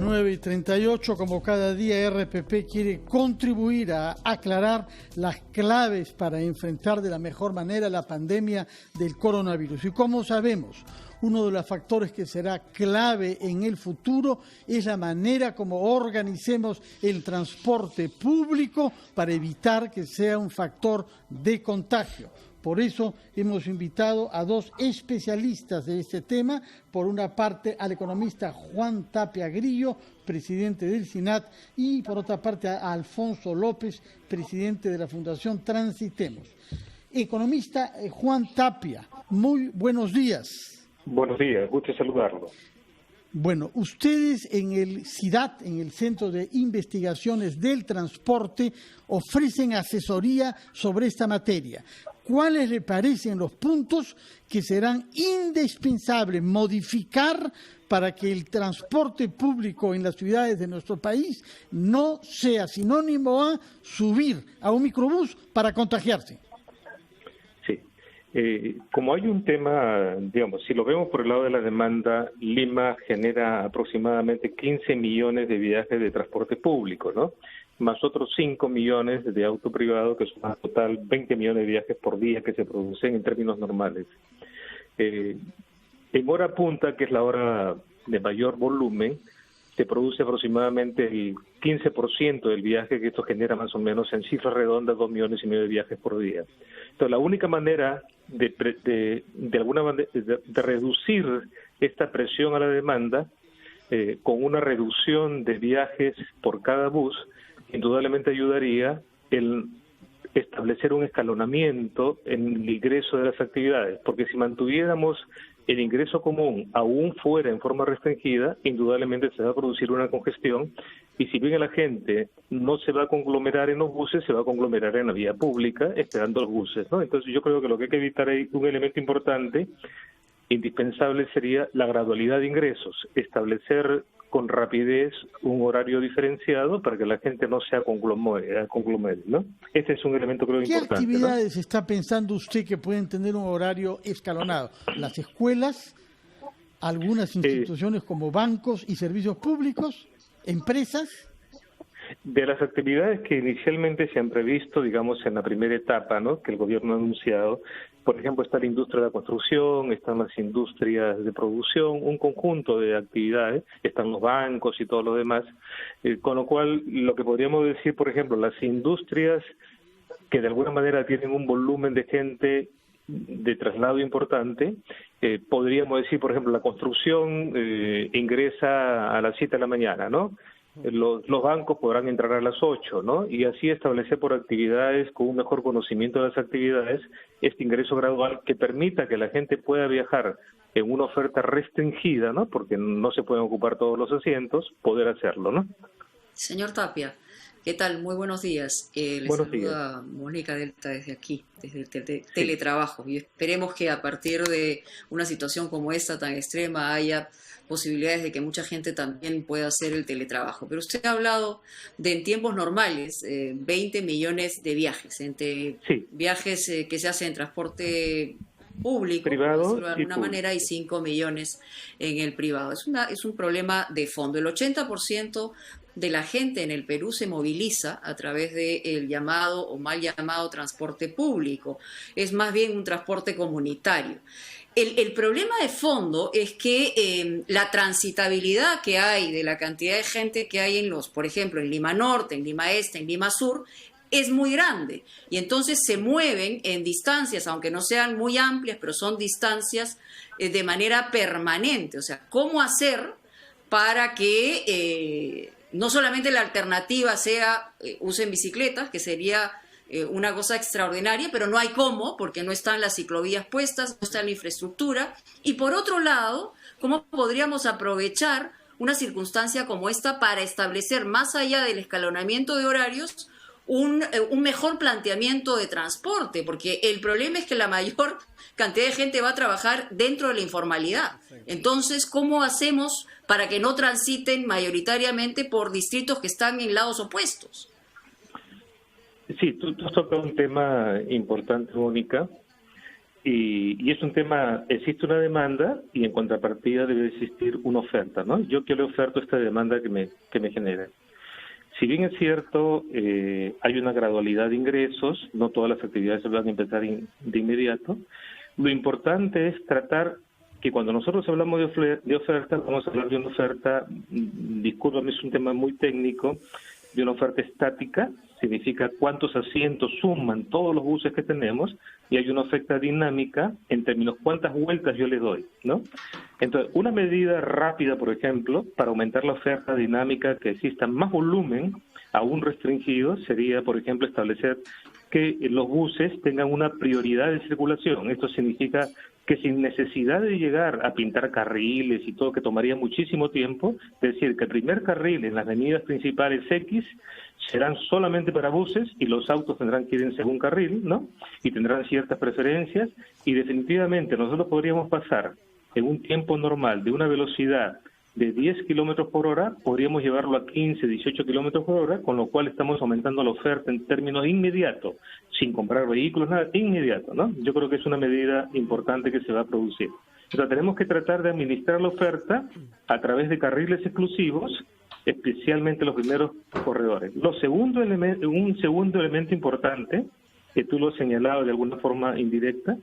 9:38, como cada día RPP quiere contribuir a aclarar las claves para enfrentar de la mejor manera la pandemia del coronavirus. Y como sabemos, uno de los factores que será clave en el futuro es la manera como organicemos el transporte público para evitar que sea un factor de contagio. Por eso hemos invitado a dos especialistas de este tema. Por una parte, al economista Juan Tapia Grillo, presidente del SINAT, y por otra parte a Alfonso López, presidente de la Fundación Transitemos. Economista Juan Tapia, muy buenos días. Buenos días, gusto saludarlo. Bueno, ustedes en el CIDAT, en el Centro de Investigaciones del Transporte, ofrecen asesoría sobre esta materia. ¿Cuáles le parecen los puntos que serán indispensables modificar para que el transporte público en las ciudades de nuestro país no sea sinónimo a subir a un microbús para contagiarse? Sí, como hay un tema, digamos, si lo vemos por el lado de la demanda, Lima genera aproximadamente 15 millones de viajes de transporte público, ¿no? Más otros 5 millones de auto privado, que son en total 20 millones de viajes por día que se producen en términos normales. En hora punta, que es la hora de mayor volumen, se produce aproximadamente el 15% del viaje, que esto genera más o menos en cifras redondas 2,5 millones de viajes por día. Entonces, la única manera de alguna manera de reducir esta presión a la demanda con una reducción de viajes por cada bus, indudablemente ayudaría el establecer un escalonamiento en el ingreso de las actividades, porque si mantuviéramos el ingreso común aún fuera en forma restringida, indudablemente se va a producir una congestión, y si bien la gente no se va a conglomerar en los buses, se va a conglomerar en la vía pública esperando los buses, ¿no? Entonces yo creo que lo que hay que evitar ahí, un elemento importante, indispensable, sería la gradualidad de ingresos, establecer con rapidez un horario diferenciado para que la gente no se conglomere, ¿no? Este es un elemento creo importante. ¿Qué actividades está pensando usted que pueden tener un horario escalonado? ¿Las escuelas, algunas instituciones como bancos y servicios públicos, empresas? De las actividades que inicialmente se han previsto, digamos, en la primera etapa, ¿no?, que el gobierno ha anunciado, por ejemplo, está la industria de la construcción, están las industrias de producción, un conjunto de actividades, están los bancos y todo lo demás, con lo cual lo que podríamos decir, por ejemplo, las industrias que de alguna manera tienen un volumen de gente de traslado importante, podríamos decir, por ejemplo, la construcción ingresa a las 7 de la mañana, ¿no? Los bancos podrán entrar a las 8, ¿no? Y así establecer por actividades, con un mejor conocimiento de las actividades, este ingreso gradual que permita que la gente pueda viajar en una oferta restringida, ¿no?, porque no se pueden ocupar todos los asientos, poder hacerlo, ¿no? Señor Tapia, ¿qué tal? Muy buenos días. Le saluda Mónica Delta desde aquí, desde el teletrabajo. Y esperemos que a partir de una situación como esta tan extrema haya posibilidades de que mucha gente también pueda hacer el teletrabajo. Pero usted ha hablado de, en tiempos normales, 20 millones de viajes, entre viajes que se hacen en transporte público, privado, por decirlo de alguna manera, y 5 millones en el privado. Es un problema de fondo. El 80% de la gente en el Perú se moviliza a través del llamado o mal llamado transporte público. Es más bien un transporte comunitario. El problema de fondo es que la transitabilidad que hay de la cantidad de gente que hay por ejemplo, en Lima Norte, en Lima Este, en Lima Sur, es muy grande. Y entonces se mueven en distancias, aunque no sean muy amplias, pero son distancias de manera permanente. O sea, ¿cómo hacer para que no solamente la alternativa sea usen bicicletas, que sería una cosa extraordinaria, pero no hay cómo, porque no están las ciclovías puestas, no está la infraestructura? Y por otro lado, ¿cómo podríamos aprovechar una circunstancia como esta para establecer, más allá del escalonamiento de horarios, un mejor planteamiento de transporte? Porque el problema es que la mayor cantidad de gente va a trabajar dentro de la informalidad. Entonces, ¿cómo hacemos para que no transiten mayoritariamente por distritos que están en lados opuestos? Sí, tú has tocado un tema importante, Mónica. y es un tema, existe una demanda y en contrapartida debe existir una oferta, ¿no? Yo que le oferto esta demanda que me genera. Si bien es cierto, hay una gradualidad de ingresos, no todas las actividades se van a empezar de inmediato, lo importante es tratar que cuando nosotros hablamos de oferta, vamos a hablar de una oferta, discúlpame, es un tema muy técnico, de una oferta estática, significa cuántos asientos suman todos los buses que tenemos, y hay una oferta dinámica en términos cuántas vueltas yo le doy, ¿no? Entonces, una medida rápida, por ejemplo, para aumentar la oferta dinámica, que exista más volumen, aún restringido, sería, por ejemplo, establecer que los buses tengan una prioridad de circulación. Esto significa que sin necesidad de llegar a pintar carriles y todo, que tomaría muchísimo tiempo, es decir, que el primer carril en las avenidas principales X serán solamente para buses y los autos tendrán que ir en segundo carril, ¿no? Y tendrán ciertas preferencias, y definitivamente nosotros podríamos pasar en un tiempo normal de una velocidad de 10 kilómetros por hora, podríamos llevarlo a 15, 18 kilómetros por hora, con lo cual estamos aumentando la oferta en términos inmediatos, sin comprar vehículos, nada, inmediato, ¿no? Yo creo que es una medida importante que se va a producir. O sea, tenemos que tratar de administrar la oferta a través de carriles exclusivos, especialmente los primeros corredores. Un segundo elemento importante, que tú lo has señalado de alguna forma indirecta,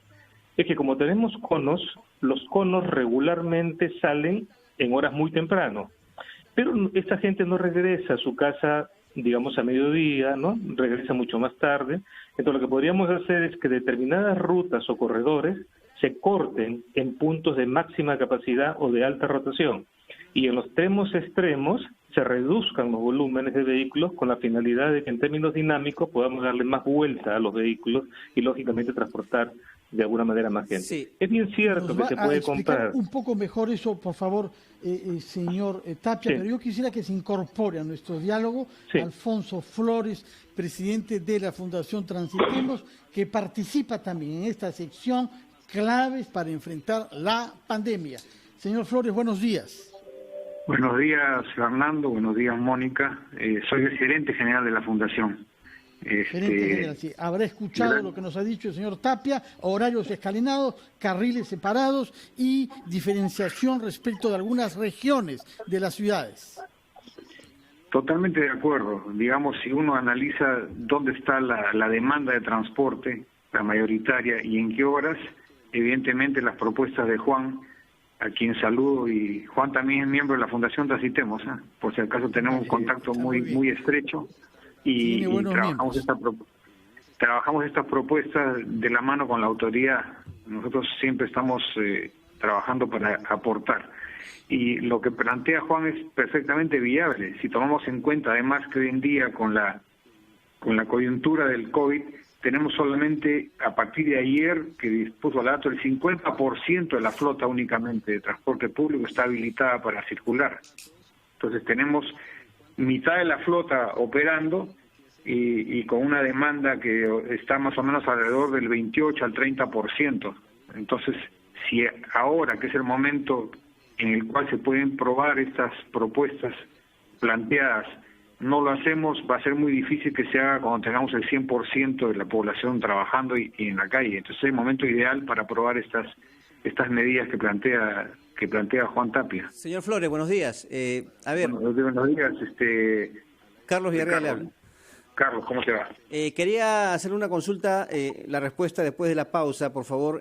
es que como tenemos conos, los conos regularmente salen en horas muy temprano, pero esta gente no regresa a su casa, digamos, a mediodía, ¿no? Regresa mucho más tarde. Entonces, lo que podríamos hacer es que determinadas rutas o corredores se corten en puntos de máxima capacidad o de alta rotación, y en los extremos se reduzcan los volúmenes de vehículos, con la finalidad de que en términos dinámicos podamos darle más vuelta a los vehículos y, lógicamente, transportar de alguna manera más gente. Sí. Es bien cierto que se puede comprar un poco mejor eso, por favor, señor Tapia, sí. Pero yo quisiera que se incorpore a nuestro diálogo Sí. Alfonso Flores, presidente de la Fundación Transitemos, que participa también en esta sección claves para enfrentar la pandemia. Señor Flores, buenos días. Buenos días, Fernando. Buenos días, Mónica. Soy el gerente general de la Fundación. Gerente general, sí. Habrá escuchado lo que nos ha dicho el señor Tapia: horarios escalonados, carriles separados y diferenciación respecto de algunas regiones de las ciudades. Totalmente de acuerdo. Digamos, si uno analiza dónde está la demanda de transporte, la mayoritaria, y en qué horas, evidentemente las propuestas de Juan, a quien saludo, y Juan también es miembro de la Fundación Transitemos, por si acaso tenemos un contacto muy estrecho, y trabajamos estas propuestas de la mano con la autoridad. Nosotros siempre estamos trabajando para aportar, y lo que plantea Juan es perfectamente viable. Si tomamos en cuenta además que hoy en día con la coyuntura del COVID tenemos solamente, a partir de ayer que dispuso el dato, el 50% de la flota únicamente de transporte público está habilitada para circular. Entonces tenemos mitad de la flota operando y con una demanda que está más o menos alrededor del 28 al 30%. Entonces, si ahora, que es el momento en el cual se pueden probar estas propuestas planteadas, no lo hacemos, va a ser muy difícil que se haga cuando tengamos el 100% de la población trabajando y en la calle. Entonces es el momento ideal para probar estas medidas que plantea Juan Tapia. Señor Flores, buenos días. Buenos días. Carlos Villarreal le habla. Carlos, ¿cómo te va? Quería hacer una consulta, la respuesta después de la pausa, por favor.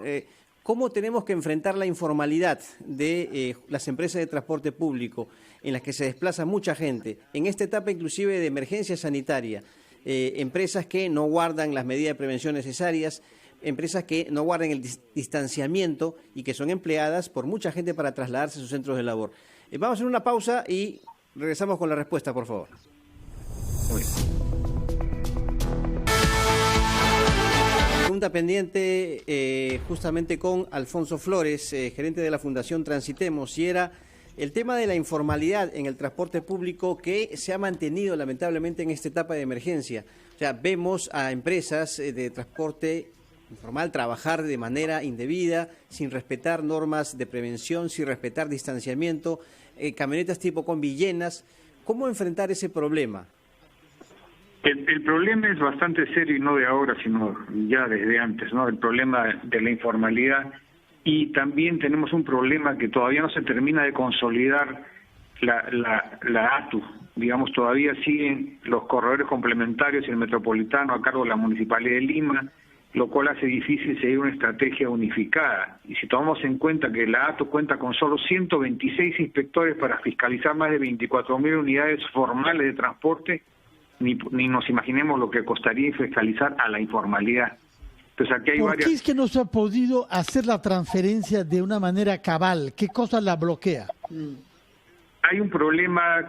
¿Cómo tenemos que enfrentar la informalidad de las empresas de transporte público en las que se desplaza mucha gente, en esta etapa inclusive de emergencia sanitaria? Empresas que no guardan las medidas de prevención necesarias, empresas que no guardan el distanciamiento y que son empleadas por mucha gente para trasladarse a sus centros de labor. Vamos a hacer una pausa y regresamos con la respuesta, por favor. Muy bien. Pregunta pendiente justamente con Alfonso Flores, gerente de la Fundación Transitemos, y era el tema de la informalidad en el transporte público que se ha mantenido lamentablemente en esta etapa de emergencia. O sea, vemos a empresas de transporte informal trabajar de manera indebida, sin respetar normas de prevención, sin respetar distanciamiento, camionetas tipo combi llenas. ¿Cómo enfrentar ese problema? El problema es bastante serio y no de ahora, sino ya desde antes, ¿no? El problema de la informalidad, y también tenemos un problema que todavía no se termina de consolidar la ATU. Digamos, todavía siguen los corredores complementarios y el metropolitano a cargo de la Municipalidad de Lima, lo cual hace difícil seguir una estrategia unificada. Y si tomamos en cuenta que la ATU cuenta con solo 126 inspectores para fiscalizar más de 24.000 unidades formales de transporte, ni nos imaginemos lo que costaría fiscalizar a la informalidad. Entonces aquí hay ¿Por qué es que no se ha podido hacer la transferencia de una manera cabal? ¿Qué cosa la bloquea? Hay un problema,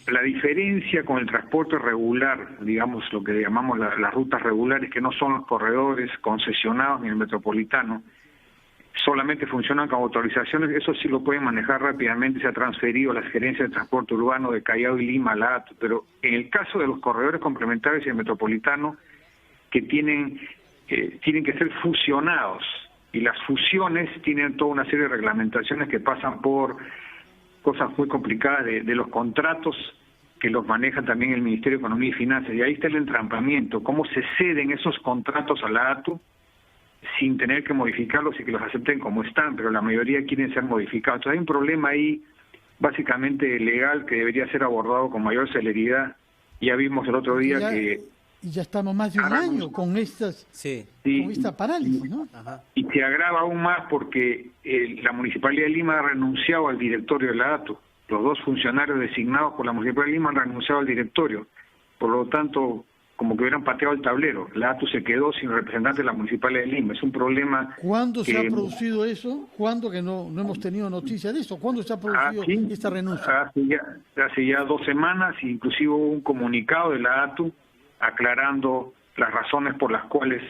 la diferencia con el transporte regular, digamos lo que llamamos las rutas regulares, que no son los corredores concesionados ni el metropolitano, solamente funcionan con autorizaciones, eso sí lo pueden manejar rápidamente, se ha transferido a las gerencias de transporte urbano de Callao y Lima a la ATU, pero en el caso de los corredores complementarios y el metropolitano, que tienen que ser fusionados, y las fusiones tienen toda una serie de reglamentaciones que pasan por cosas muy complicadas de los contratos que los maneja también el Ministerio de Economía y Finanzas, y ahí está el entrampamiento, cómo se ceden esos contratos a la ATU sin tener que modificarlos y que los acepten como están, pero la mayoría quieren ser modificados. Entonces hay un problema ahí básicamente legal que debería ser abordado con mayor celeridad. Ya vimos el otro día que... Y ya estamos más de un año con esta parálisis, ¿no? Ajá. Y se agrava aún más porque la Municipalidad de Lima ha renunciado al directorio de la ATU. Los dos funcionarios designados por la Municipalidad de Lima han renunciado al directorio. Por lo tanto, como que hubieran pateado el tablero. La ATU se quedó sin representante de la Municipalidad de Lima. Es un problema... ¿Cuándo se ha producido eso? ¿Cuándo que no hemos tenido noticia de eso? ¿Cuándo se ha producido esta renuncia? Hace ya 2 semanas, inclusive hubo un comunicado de la ATU aclarando las razones por las cuales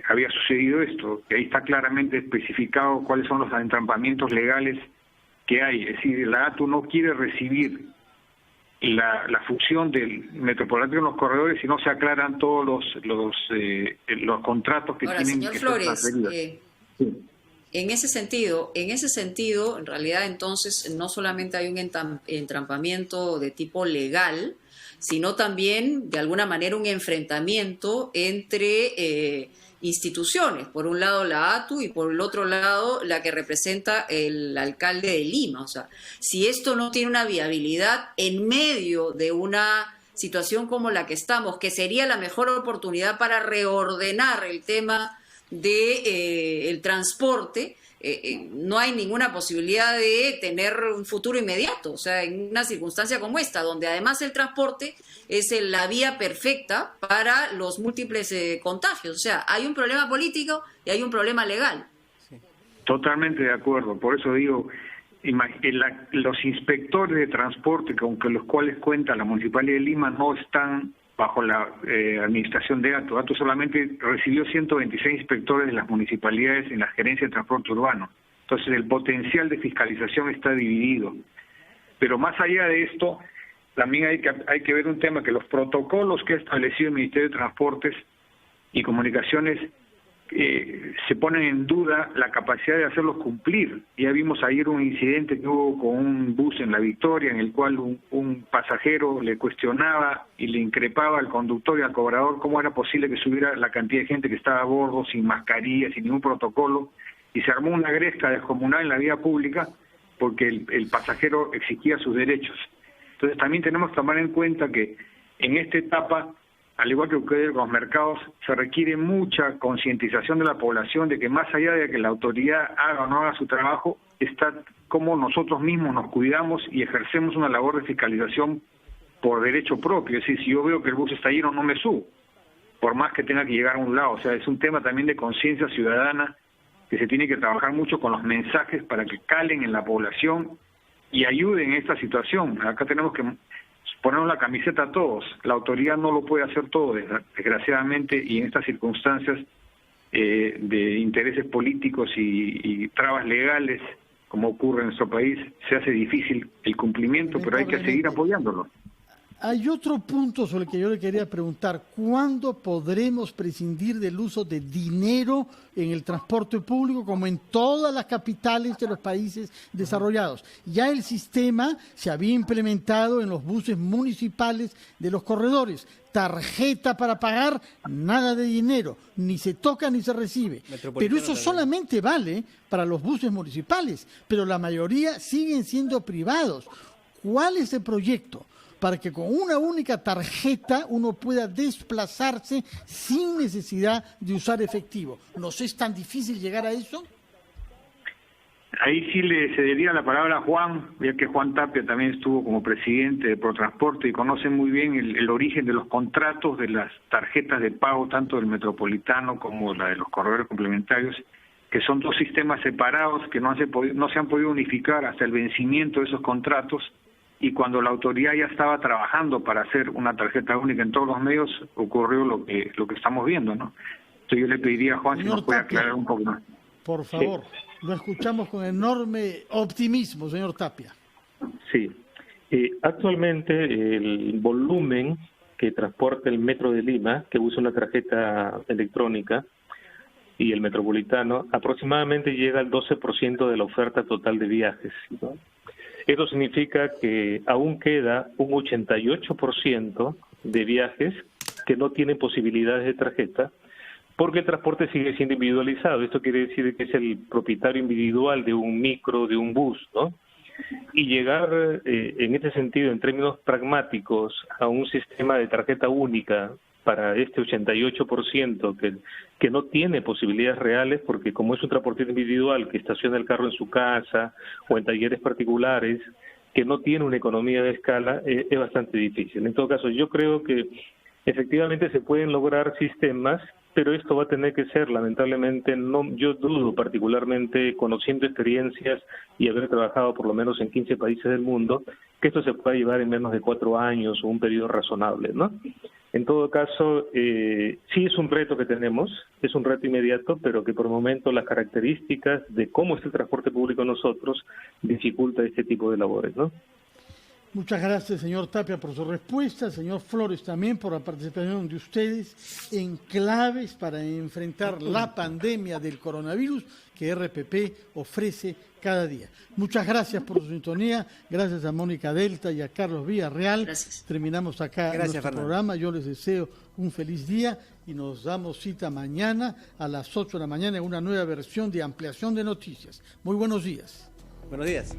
había sucedido esto, que ahí está claramente especificado cuáles son los entrampamientos legales que hay. Es decir, la ATU no quiere recibir la fusión del metropolitano en los corredores si no se aclaran todos los contratos que tienen señor que Flores, ser transferidos. En ese sentido, en realidad entonces no solamente hay un entrampamiento de tipo legal, sino también de alguna manera un enfrentamiento entre instituciones, por un lado la ATU y por el otro lado la que representa el alcalde de Lima. O sea, si esto no tiene una viabilidad en medio de una situación como la que estamos, que sería la mejor oportunidad para reordenar el tema de el transporte, no hay ninguna posibilidad de tener un futuro inmediato. O sea, en una circunstancia como esta, donde además el transporte es la vía perfecta para los múltiples contagios. O sea, hay un problema político y hay un problema legal. Totalmente de acuerdo. Por eso digo, los inspectores de transporte con los cuales cuenta la Municipalidad de Lima no están bajo la administración de ATU. ATU solamente recibió 126 inspectores de las municipalidades en la gerencia de transporte urbano. Entonces el potencial de fiscalización está dividido. Pero más allá de esto, también hay que ver un tema, que los protocolos que ha establecido el Ministerio de Transportes y Comunicaciones se ponen en duda la capacidad de hacerlos cumplir. Ya vimos ayer un incidente que hubo con un bus en La Victoria, en el cual un pasajero le cuestionaba y le increpaba al conductor y al cobrador cómo era posible que subiera la cantidad de gente que estaba a bordo sin mascarilla, sin ningún protocolo, y se armó una gresca descomunal en la vía pública porque el pasajero exigía sus derechos. Entonces también tenemos que tomar en cuenta que en esta etapa, al igual que ocurre con los mercados, se requiere mucha concientización de la población de que más allá de que la autoridad haga o no haga su trabajo, está cómo nosotros mismos nos cuidamos y ejercemos una labor de fiscalización por derecho propio. Es decir, si yo veo que el bus está lleno, no me subo, por más que tenga que llegar a un lado. O sea, es un tema también de conciencia ciudadana que se tiene que trabajar mucho con los mensajes para que calen en la población y ayuden en esta situación. Acá tenemos que ponernos la camiseta a todos. La autoridad no lo puede hacer todo, desgraciadamente, y en estas circunstancias de intereses políticos y trabas legales, como ocurre en nuestro país, se hace difícil el cumplimiento, pero hay que seguir apoyándolo. Hay otro punto sobre el que yo le quería preguntar. ¿Cuándo podremos prescindir del uso de dinero en el transporte público como en todas las capitales de los países desarrollados? Ya el sistema se había implementado en los buses municipales de los corredores. Tarjeta para pagar, nada de dinero, ni se toca ni se recibe. Pero eso solamente vale para los buses municipales, pero la mayoría siguen siendo privados. ¿Cuál es el proyecto para que con una única tarjeta uno pueda desplazarse sin necesidad de usar efectivo? ¿Nos es tan difícil llegar a eso? Ahí sí le cedería la palabra a Juan, ya que Juan Tapia también estuvo como presidente de ProTransporte y conoce muy bien el origen de los contratos de las tarjetas de pago, tanto del Metropolitano como la de los corredores complementarios, que son dos sistemas separados que no se han podido unificar hasta el vencimiento de esos contratos. Y cuando la autoridad ya estaba trabajando para hacer una tarjeta única en todos los medios, ocurrió lo que estamos viendo, ¿no? Entonces yo le pediría a Juan si nos puede aclarar un poco más. Por favor, lo escuchamos con enorme optimismo, señor Tapia. Sí. Actualmente el volumen que transporta el Metro de Lima, que usa una tarjeta electrónica, y el Metropolitano, aproximadamente llega al 12% de la oferta total de viajes, ¿no? Eso significa que aún queda un 88% de viajes que no tienen posibilidades de tarjeta porque el transporte sigue siendo individualizado. Esto quiere decir que es el propietario individual de un micro, de un bus, ¿no? Y llegar en este sentido, en términos pragmáticos, a un sistema de tarjeta única para este 88% que no tiene posibilidades reales, porque como es un transportista individual que estaciona el carro en su casa o en talleres particulares, que no tiene una economía de escala, es bastante difícil. En todo caso, yo creo que efectivamente se pueden lograr sistemas, pero esto va a tener que ser, lamentablemente, yo dudo particularmente, conociendo experiencias y haber trabajado por lo menos en 15 países del mundo, que esto se pueda llevar en menos de 4 años o un periodo razonable, ¿no? En todo caso, sí es un reto que tenemos, es un reto inmediato, pero que por el momento las características de cómo es el transporte público nosotros dificulta este tipo de labores, ¿no? Muchas gracias, señor Tapia, por su respuesta, señor Flores también por la participación de ustedes en claves para enfrentar la pandemia del coronavirus que RPP ofrece cada día. Muchas gracias por su sintonía, gracias a Mónica Delta y a Carlos Villarreal. Gracias. Terminamos acá nuestro programa, yo les deseo un feliz día y nos damos cita mañana a las 8 de la mañana en una nueva versión de Ampliación de Noticias. Muy buenos días. Buenos días.